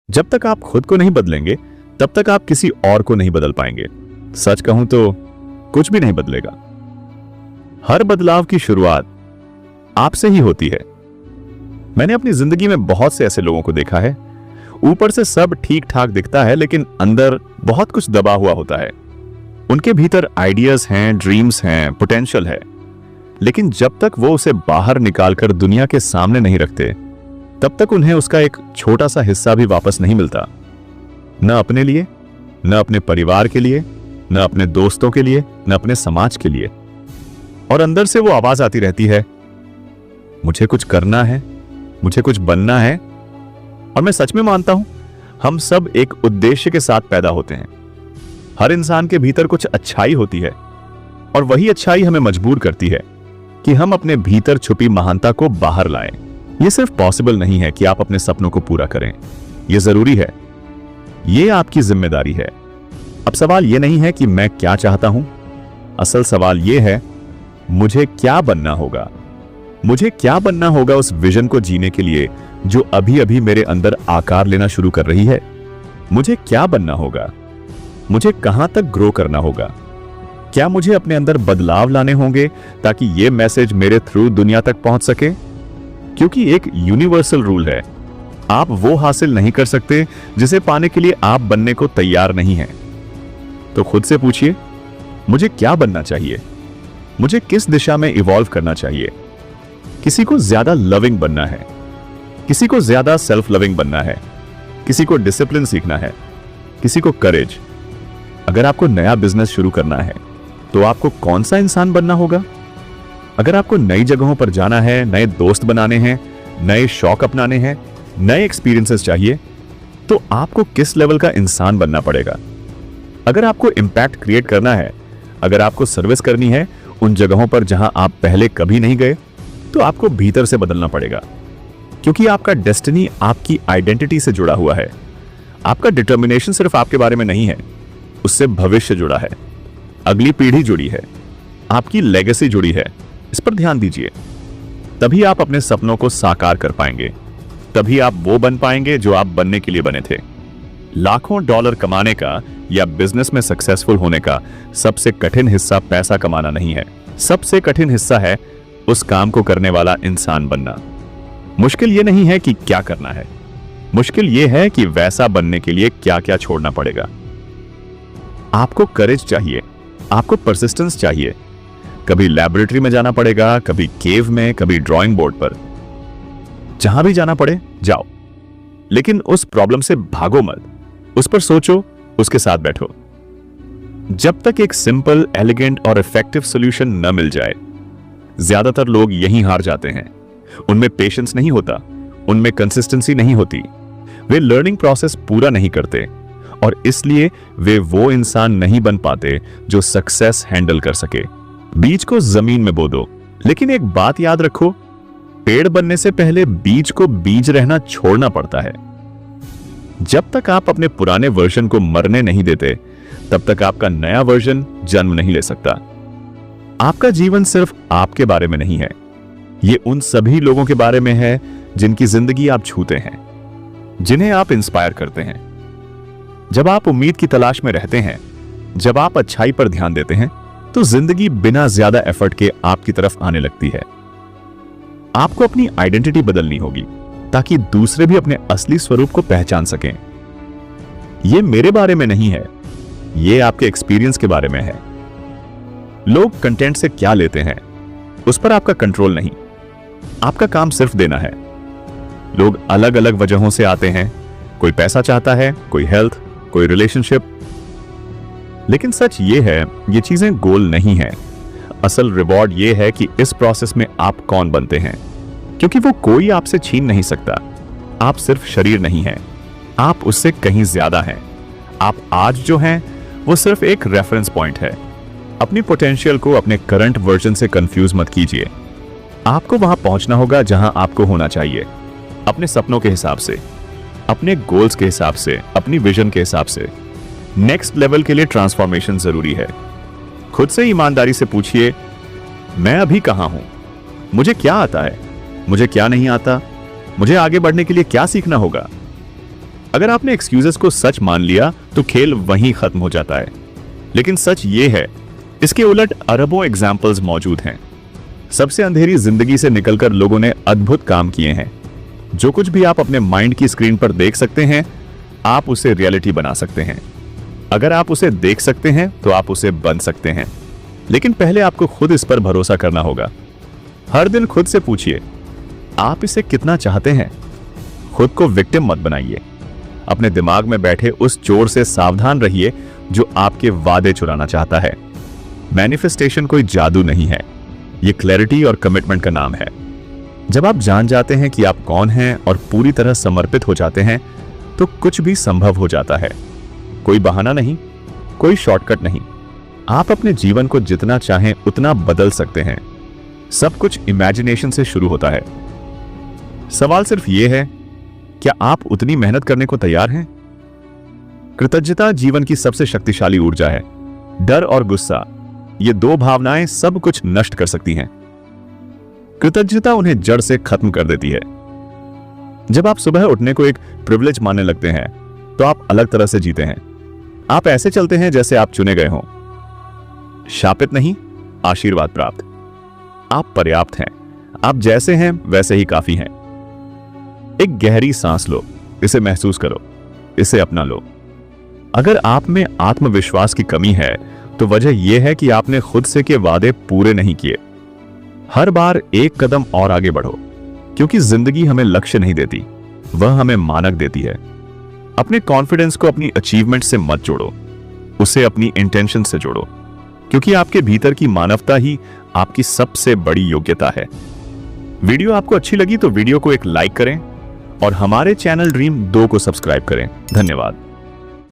जब तक आप खुद को नहीं बदलेंगे तब तक आप किसी और को नहीं बदल पाएंगे। सच कहूं तो कुछ भी नहीं बदलेगा। हर बदलाव की शुरुआत आपसे ही होती है। मैंने अपनी जिंदगी में बहुत से ऐसे लोगों को देखा है, ऊपर से सब ठीक ठाक दिखता है लेकिन अंदर बहुत कुछ दबा हुआ होता है। उनके भीतर आइडियाज हैं, ड्रीम्स हैं, पोटेंशियल है, लेकिन जब तक वो उसे बाहर निकालकर दुनिया के सामने नहीं रखते तब तक उन्हें उसका एक छोटा सा हिस्सा भी वापस नहीं मिलता। न अपने लिए, न अपने परिवार के लिए, न अपने दोस्तों के लिए, न अपने समाज के लिए। और अंदर से वो आवाज आती रहती है, मुझे कुछ करना है, मुझे कुछ बनना है। और मैं सच में मानता हूं हम सब एक उद्देश्य के साथ पैदा होते हैं। हर इंसान के भीतर कुछ अच्छाई होती है और वही अच्छाई हमें मजबूर करती है कि हम अपने भीतर छुपी महानता को बाहर लाएं। यह सिर्फ पॉसिबल नहीं है कि आप अपने सपनों को पूरा करें, यह जरूरी है, यह आपकी जिम्मेदारी है। अब सवाल यह नहीं है कि मैं क्या चाहता हूं, असल सवाल यह है मुझे क्या बनना होगा। मुझे क्या बनना होगा उस विजन को जीने के लिए जो अभी अभी मेरे अंदर आकार लेना शुरू कर रही है। मुझे क्या बनना होगा, मुझे कहां तक ग्रो करना होगा। क्या मुझे अपने अंदर बदलाव लाने होंगे ताकि यह मैसेज मेरे थ्रू दुनिया तक पहुंच सके। क्योंकि एक यूनिवर्सल रूल है, आप वो हासिल नहीं कर सकते जिसे पाने के लिए आप बनने को तैयार नहीं हैं। तो खुद से पूछिए, मुझे क्या बनना चाहिए, मुझे किस दिशा में इवॉल्व करना चाहिए। किसी को ज्यादा लविंग बनना है, किसी को ज्यादा सेल्फ लविंग बनना है, किसी को डिसिप्लिन सीखना है, किसी को करेज। अगर आपको नया बिजनेस शुरू करना है तो आपको कौन सा इंसान बनना होगा। अगर आपको नई जगहों पर जाना है, नए दोस्त बनाने हैं, नए शौक अपनाने हैं, नए एक्सपीरियंसेस चाहिए, तो आपको किस लेवल का इंसान बनना पड़ेगा। अगर आपको इंपैक्ट क्रिएट करना है, अगर आपको सर्विस करनी है उन जगहों पर जहां आप पहले कभी नहीं गए, तो आपको भीतर से बदलना पड़ेगा। क्योंकि आपका डेस्टिनी आपकी आइडेंटिटी से जुड़ा हुआ है। आपका डिटर्मिनेशन सिर्फ आपके बारे में नहीं है, उससे भविष्य जुड़ा है, अगली पीढ़ी जुड़ी है, आपकी लेगेसी जुड़ी है। इस पर ध्यान दीजिए, तभी आप अपने सपनों को साकार कर पाएंगे, तभी आप वो बन पाएंगे जो आप बनने के लिए बने थे। लाखों डॉलर कमाने का या बिजनेस में सक्सेसफुल होने का सबसे कठिन हिस्सा पैसा कमाना नहीं है, सबसे कठिन हिस्सा है उस काम को करने वाला इंसान बनना। मुश्किल यह नहीं है कि क्या करना है, मुश्किल यह है कि वैसा बनने के लिए क्या क्या छोड़ना पड़ेगा। आपको करेज चाहिए, आपको परसिस्टेंस चाहिए। कभी लैबोरेटरी में जाना पड़ेगा, कभी केव में, कभी ड्राइंग बोर्ड पर। जहां भी जाना पड़े जाओ, लेकिन उस प्रॉब्लम से भागो मत, उस पर सोचो, उसके साथ बैठो। जब तक एक सिंपल, एलिगेंट और इफेक्टिव सॉल्यूशन न मिल जाए, ज्यादातर लोग यहीं हार जाते हैं। उनमें पेशेंस नहीं होता, उनमें कंसिस्टेंसी नहीं होती, वे लर्निंग प्रोसेस पूरा नहीं करते और इसलिए वे वो इंसान नहीं बन पाते जो सक्सेस हैंडल कर सके। बीज को जमीन में बो दो, लेकिन एक बात याद रखो, पेड़ बनने से पहले बीज को बीज रहना छोड़ना पड़ता है। जब तक आप अपने पुराने वर्जन को मरने नहीं देते, तब तक आपका नया वर्जन जन्म नहीं ले सकता। आपका जीवन सिर्फ आपके बारे में नहीं है, ये उन सभी लोगों के बारे में है जिनकी जिंदगी आप छूते हैं, जिन्हें आप इंस्पायर करते हैं। जब आप उम्मीद की तलाश में रहते हैं, जब आप अच्छाई पर ध्यान देते हैं, तो जिंदगी बिना ज्यादा एफर्ट के आपकी तरफ आने लगती है। आपको अपनी आइडेंटिटी बदलनी होगी ताकि दूसरे भी अपने असली स्वरूप को पहचान सकें। यह मेरे बारे में नहीं है, यह आपके एक्सपीरियंस के बारे में है। लोग कंटेंट से क्या लेते हैं उस पर आपका कंट्रोल नहीं, आपका काम सिर्फ देना है। लोग अलग अलग वजहों से आते हैं, कोई पैसा चाहता है, कोई हेल्थ, कोई रिलेशनशिप। लेकिन सच ये है, ये चीजें गोल नहीं है। असल रिवॉर्ड ये है कि इस प्रोसेस में आप कौन बनते हैं, क्योंकि वो कोई आपसे छीन नहीं सकता। आप सिर्फ शरीर नहीं हैं, आप उससे कहीं ज्यादा हैं। आप आज जो हैं वो सिर्फ एक रेफरेंस पॉइंट है। अपनी पोटेंशियल को अपने करंट वर्जन से कंफ्यूज मत कीजिए। आपको वहां पहुंचना होगा जहां आपको होना चाहिए, अपने सपनों के हिसाब से, अपने गोल्स के हिसाब से, अपनी विजन के हिसाब से। नेक्स्ट लेवल के लिए ट्रांसफॉर्मेशन जरूरी है। खुद से ईमानदारी से पूछिए, मैं अभी कहां हूं, मुझे क्या आता है, मुझे क्या नहीं आता, मुझे आगे बढ़ने के लिए क्या सीखना होगा। अगर आपने एक्सक्यूजेस को सच मान लिया तो खेल वहीं खत्म हो जाता है। लेकिन सच ये है, इसके उलट अरबों एग्जाम्पल्स मौजूद हैं। सबसे अंधेरी जिंदगी से निकलकर लोगों ने अद्भुत काम किए हैं। जो कुछ भी आप अपने माइंड की स्क्रीन पर देख सकते हैं, आप उसे रियलिटी बना सकते हैं। अगर आप उसे देख सकते हैं तो आप उसे बन सकते हैं। लेकिन पहले आपको खुद इस पर भरोसा करना होगा। हर दिन खुद से पूछिए, आप इसे कितना चाहते हैं। खुद को विक्टिम मत बनाइए। अपने दिमाग में बैठे उस चोर से सावधान रहिए जो आपके वादे चुराना चाहता है। मैनिफेस्टेशन कोई जादू नहीं है, यह क्लैरिटी और कमिटमेंट का नाम है। जब आप जान जाते हैं कि आप कौन हैं और पूरी तरह समर्पित हो जाते हैं, तो कुछ भी संभव हो जाता है। कोई बहाना नहीं, कोई शॉर्टकट नहीं। आप अपने जीवन को जितना चाहें उतना बदल सकते हैं। सब कुछ इमेजिनेशन से शुरू होता है। सवाल सिर्फ यह है, क्या आप उतनी मेहनत करने को तैयार हैं? कृतज्ञता जीवन की सबसे शक्तिशाली ऊर्जा है। डर और गुस्सा, ये दो भावनाएं सब कुछ नष्ट कर सकती हैं। कृतज्ञता उन्हें जड़ से खत्म कर देती है। जब आप सुबह उठने को एक प्रिविलेज मानने लगते हैं, तो आप अलग तरह से जीते हैं। आप ऐसे चलते हैं जैसे आप चुने गए हों। शापित नहीं, आशीर्वाद प्राप्त। आप पर्याप्त हैं। आप जैसे हैं वैसे ही काफी हैं। एक गहरी सांस लो, इसे महसूस करो, इसे अपना लो। अगर आप में आत्मविश्वास की कमी है, तो वजह यह है कि आपने खुद से के वादे पूरे नहीं किए। हर बार एक कदम और आगे बढ़ो, क्योंकि जिंदगी हमें लक्ष्य नहीं देती, वह हमें मानक देती है। अपने कॉन्फिडेंस को अपनी अचीवमेंट से मत जोड़ो, उसे अपनी इंटेंशन से जोड़ो, क्योंकि आपके भीतर की मानवता ही आपकी सबसे बड़ी योग्यता है। वीडियो आपको अच्छी लगी तो वीडियो को एक लाइक करें और हमारे चैनल ड्रीम 2 को सब्सक्राइब करें। धन्यवाद।